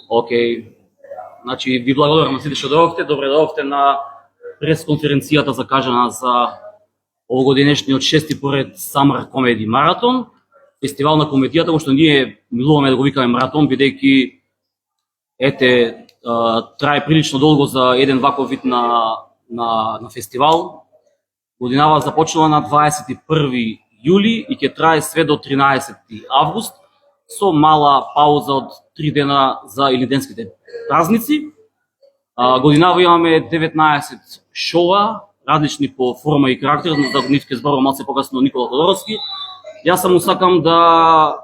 Океј. Значи, ви благодарам на сите што дојдовте. Добре дојдовте на пресконференцијата закажана за овогодинешниот 6-ти поред Summer Comedy Marathon, фестивал на комедијата, во што ние милуваме да го викаме маратон, бидејќи трае прилично долго за еден ваков вид на фестивал. Годинава започнува на 21 јули и ќе трае све до 13 август, со мала пауза од 3 дена за илиденските празници. Годинава имаме 19 шоуа, различни по форма и карактер, за нив ќе зборува малце покасно Никола Тодоровски. Јас само сакам да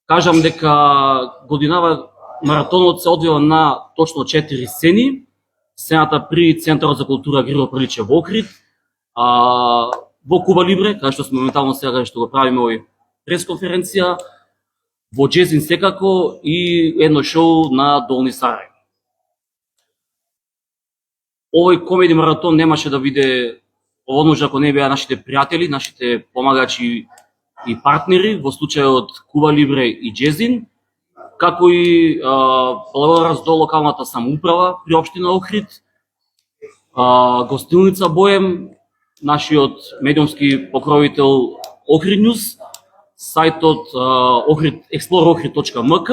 кажам дека годинава маратонот се одвива на точно 4 сцени. Сцената при Центарот за култура Грило Приличе во Охрид, во Куба Либре, каде што сме моментално сега, каде што го правиме овој пресконференција, во Джезин секако и едно шоу на Долни Сарај. Овој комеди маратон немаше да биде овознаш ако не беа нашите пријатели, нашите помагачи и партнери, во случајот Куба Либре и Джезин, како и благодарност до локалната самоуправа при општина Охрид, гостилница Боем, нашиот медиумски покровител Охрид Ньюс, сајтот explore-ohrid.mk.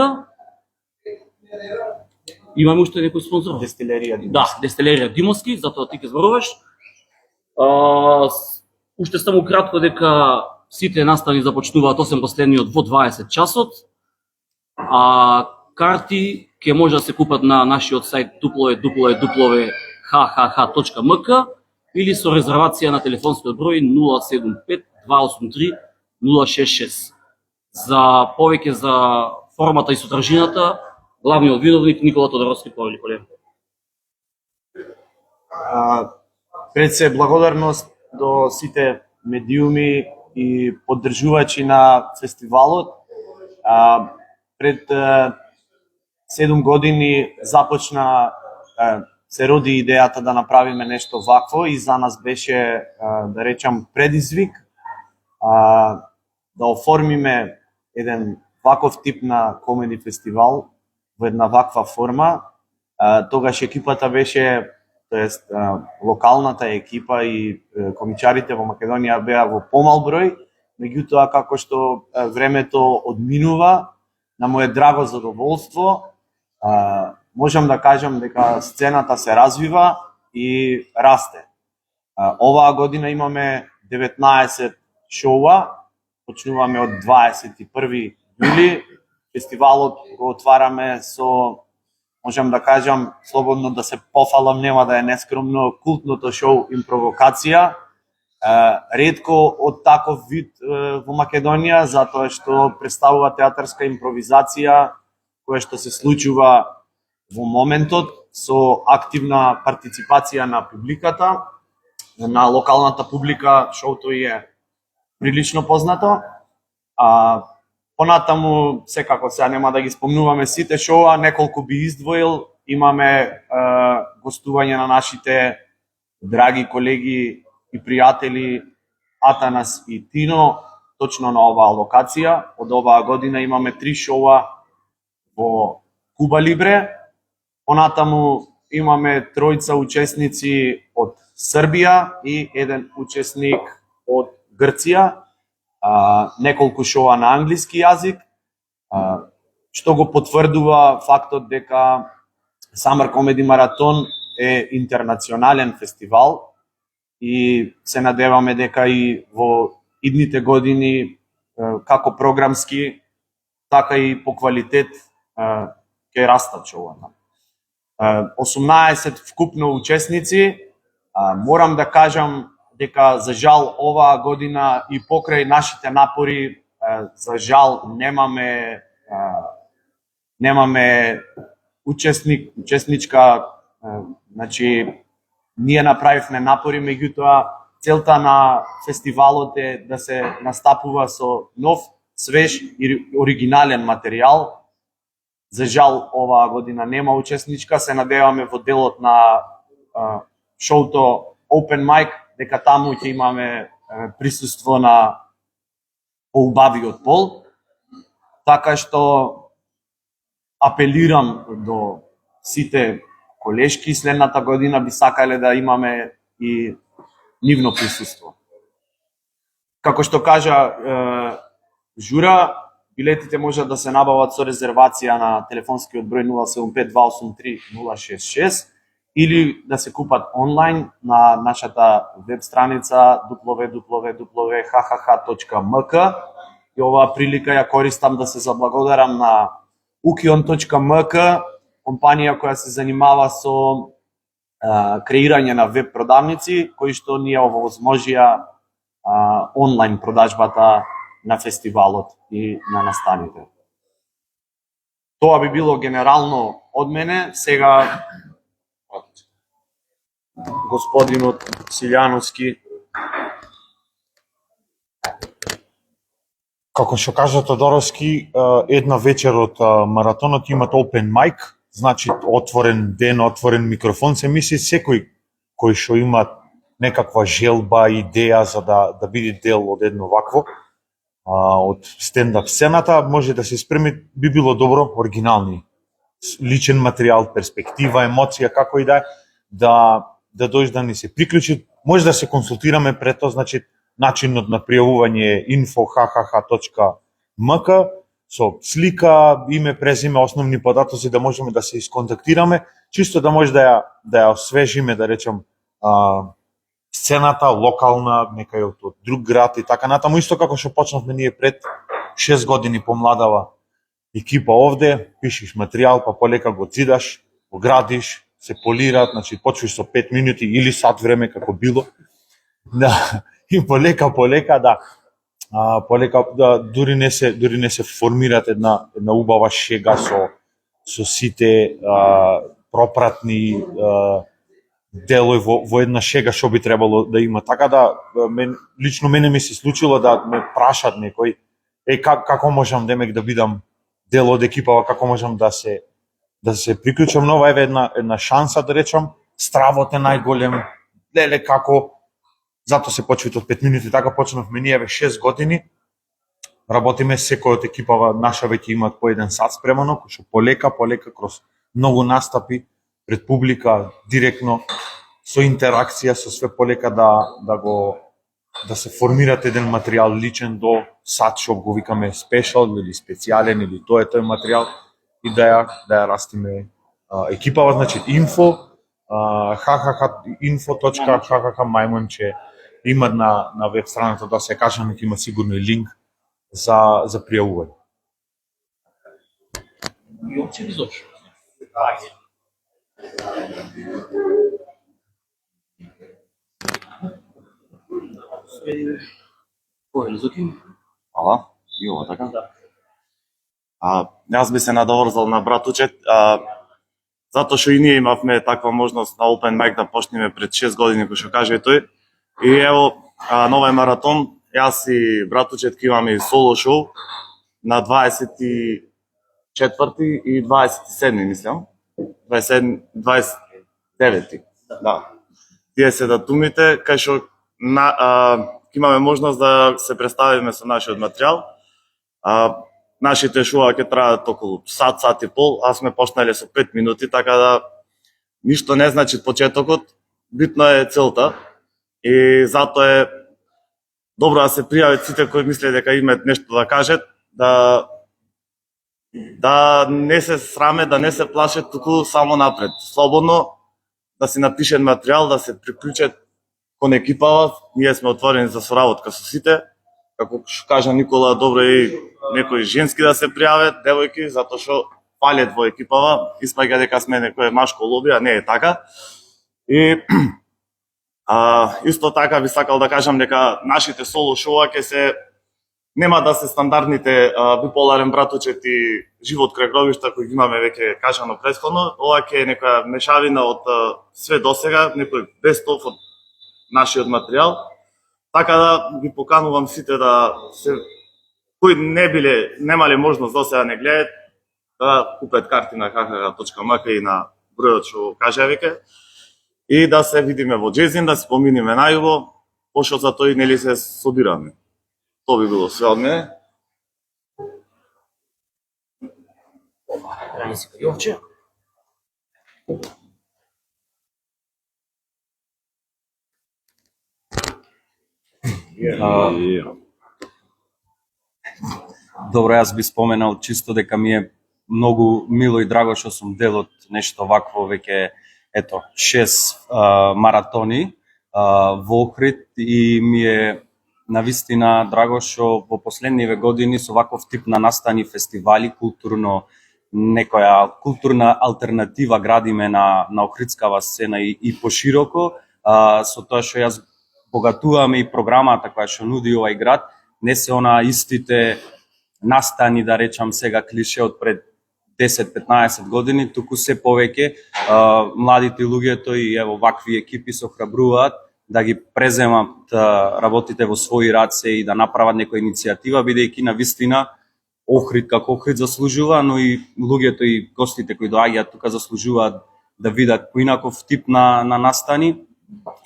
Имаме уште некој спонзор? Дестилерија Димовски. Да, Дестилерија Димовски, затоа ти ќе зборуваш. Уште само кратко дека сите настани започнуваат 8 последниот во 20 часот. Карти ќе може да се купат на нашиот сајт www.hhh.mk или со резервација на телефонскиот број 075 283 066. За повеќе за формата и содржината, главниот виновник Никола Тодоровски Павликовле. Пред се благодарност до сите медиуми и поддржувачи на фестивалот. Пред 7 години започна, се роди идејата да направиме нешто вакво и за нас беше, да речам, предизвик да оформиме еден ваков тип на комеди фестивал во една ваква форма. Тогаш екипата беше, тоест локалната екипа и комичарите во Македонија беа во помал број, меѓутоа како што времето одминува, на моје драго задоволство, можам да кажам дека сцената се развива и расте. Оваа година имаме 19 шоуа, почнуваме од 21 јули. Фестивалот го отвараме со, можам да кажам, слободно да се пофалам, нема да е нескромно, култното шоу Импровокација. Ретко од таков вид во Македонија, затоа што представува театарска импровизација која што се случува во моментот со активна партиципација на публиката, на локалната публика. Шоуто е прилично познато. Понатаму, секако сега нема да ги спомнуваме сите шоуа, неколку би издвоил. Имаме гостување на нашите драги колеги и пријатели Атанас и Тино, точно на оваа локација. Од оваа година имаме 3 шоуа во Куба Либре. Понатаму имаме 3 учесници од Србија и еден учесник од Грција. Неколку шоуа на англиски јазик, што го потврдува фактот дека Summer Comedy Marathon е интернационален фестивал и се надеваме дека и во идните години, како програмски, така и по квалитет, ќе растат шоуата. 18 вкупно учесници. Морам да кажам дека за жал оваа година и покрај нашите напори, за жал немаме учесничка, значи ние направивме напори, меѓутоа целта на фестивалот е да се настапува со нов, свеж и оригинален материјал. За жал оваа година нема учесничка, се надеваме во делот на шоуто Open Mic дека таму ќе имаме присуство на поубавиот пол. Така што апелирам до сите колешки следната година би сакале да имаме и нивно присуство. Како што кажа Жура, билетите можат да се набават со резервација на телефонскиот број 075-283-066 или да се купат онлайн на нашата веб страница www.hhh.mk. И оваа прилика ја користам да се заблагодарам на ukion.mk, компанија која се занимава со креирање на веб продавници, кои што ни овозможија онлайн продажбата на фестивалот и на настаните. Тоа би било генерално од мене. Сега господинот Силјановски. Како што кажа Тодоровски, една вечер од маратонот имат open mic, значи отворен ден, отворен микрофон. Се мисли секој кој што има некаква желба, идеја за да биде дел од едно вакво, од стендап сцената, може да се спреми, би било добро, оригинални, личен материјал, перспектива, емоција, како и да дојде да ни се приклучи. Може да се консултираме пред тоа, значи начинот на пријавување е info.hhh.mk со слика, име, презиме, основни податоци да можеме да се исконтактираме, чисто да може да ја освежиме, да речем, сцената локална, некај од друг град и така натаму, исто како што почнавме ние пред 6 години помладава екипа овде, пишеш материјал, па полека го цидаш, го градиш, се полираат, значи почваш со 5 минути или сат време како било. Да, и полека дури не се формираат една убава шега со сите пропратни делови во една шега што би требало да има. Така да лично мене ми се случило да ме прашат некој како можам да бидам дел од екипава, како можам да се приклучам. Нова е една шанса, да речам, стравот е најголем, леле како, зато се почвите од 5 минути, така почнавме ние 6 години, работиме, секој од екипава наша веќе имаат по 1 сат спремано, кој што полека кроз многу настапи пред публика, директно, со интеракција, со све полека да се формират еден материјал личен до сат, што го викаме спешал или специјален, или тој материјал, и да ја растиме екипава. Значи info.hhh.mаймунче има на веб страната, да се кажа, нека има сигурно и линк за пријавување. И опција ги зовеш. Кој е Зоки? Ала, и ова така? Јас би се надоврзал на братучет, затоа што и ние имавме таква можност на Open Mic да почнеме пред 6 години, кој што каже тој. И ево, нова е маратон, јас и братучет ќе имаме и соло шоу на 24 и 27, мислам. 29. Да. Тие се датумите, кај што имаме можност да се представиме со нашиот материјал. Нашите шоуа ќе траат околу сат и пол, а сме почнале со 5 минути, така да ништо не значи почетокот, битно е целта. И затоа е добро да се пријават сите кои мислат дека имаат нешто да кажат, да не се сраме, да не се плашат, туку само напред. Слободно да си напишат материјал, да се приклучат кон екипава. Ние сме отворени за соработка со сите. Како што кажа Никола, добро е и некои женски да се пријават, девојки, затоа што палет во екипава, испаѓа дека сме некој машко лоби, а не е така. И исто така би сакал да кажам дека нашите соло шоуа ќе се нема да се стандардните биполарен братучет и живот крај гробишта кои ги имаме веќе кажано претходно. Ова ќе е нека мешавина од све досега, некој бест-оф од нашиот материјал. Така да ги поканувам сите да се кои немале можност досега не гледаат, да купат карти на hhh.mk и на бројот што кажа веќе, и да се видиме во Джезин, да се поминиме најубо, пошто за тој нели се собираме. Тоа би било све од мене. Јесика Јовче. Добро, јас би споменал чисто дека ми е многу мило и драго што сум дел од нешто вакво веќе 6 маратони во Охрид и ми е навистина драго што во последниве години со ваков тип на настани, фестивали, некоја културна алтернатива градиме на охридскава сцена и пошироко, со тоа што јас богатуваме и програмата која што нуди овај град, не се она истите настани, да речам сега клише од пред 10-15 години, туку се повеќе младите луѓето и ево вакви екипи се охрабруваат да ги преземат работите во своји раце и да направат некоја иницијатива, бидејќи навистина Охрид како Охрид заслужува, но и луѓето и гостите кои доаѓаат тука заслужуваат да видат поинаков тип на настани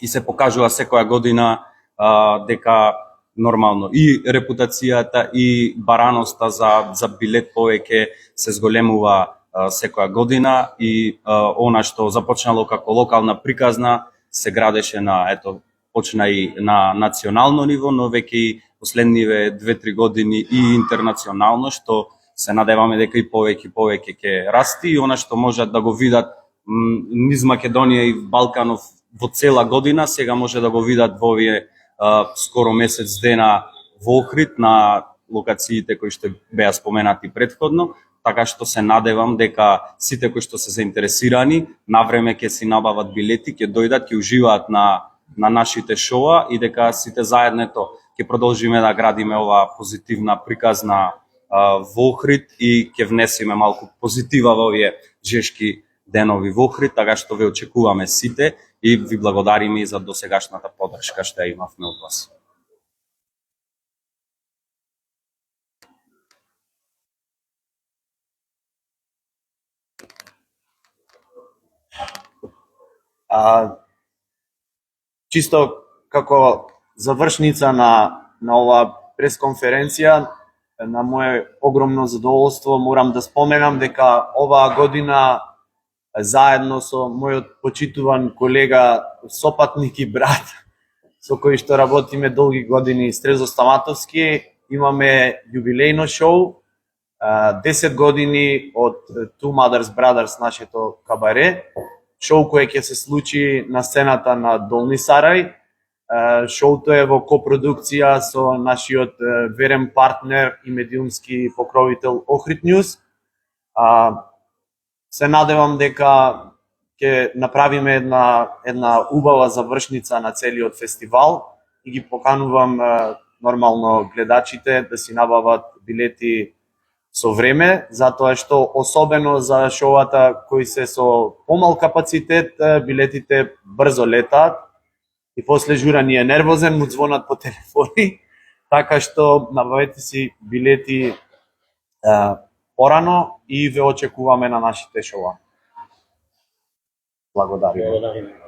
и се покажува секоја година дека нормално и репутацијата и бараноста за билет повеќе се зголемува секоја година и она што започнало како локална приказна се градеше почна и на национално ниво, но веќе и последниве 2-3 години и интернационално, што се надеваме дека и повеќе ќе расти и она што можат да го видат низ Македонија и Балканов во цела година, сега може да го видат во овие скоро месец дена во Охрид на локациите кои што беа споменати претходно, така што се надевам дека сите кои што се заинтересирани навреме ќе си набават билети, ќе дојдат, ќе уживаат на нашите шоа и дека сите заедно ќе продолжиме да градиме оваа позитивна приказна во Охрид и ќе внесеме малку позитива во овие жешки денови во Охрид, така што ве очекуваме сите и ви благодариме и за досегашната поддршка што ја имавме од вас. Чисто како завршница на оваа пресконференција, на мое огромно задоволство морам да споменам дека оваа година заедно со мојот почитуван колега, сопатник и брат, со кој што работиме долги години, Стрезо Стаматовски, имаме јубилејно шоу, 10 години од Two Mothers Brothers, нашето кабаре, шоу кој ќе се случи на сцената на Долни Сарај. Шоуто е во копродукција со нашиот верен партнер и медиумски покровител Охрид Ньюс. Се надевам дека ќе направиме една убава завршница на целиот фестивал и ги поканувам нормално гледачите да си набават билети со време, затоа што особено за шоуата кои се со помал капацитет, билетите брзо летаат и после Жура ни е нервозен, му звонат по телефони, така што набавете си билети порано и ве очекуваме на нашите шоуа. Благодариме.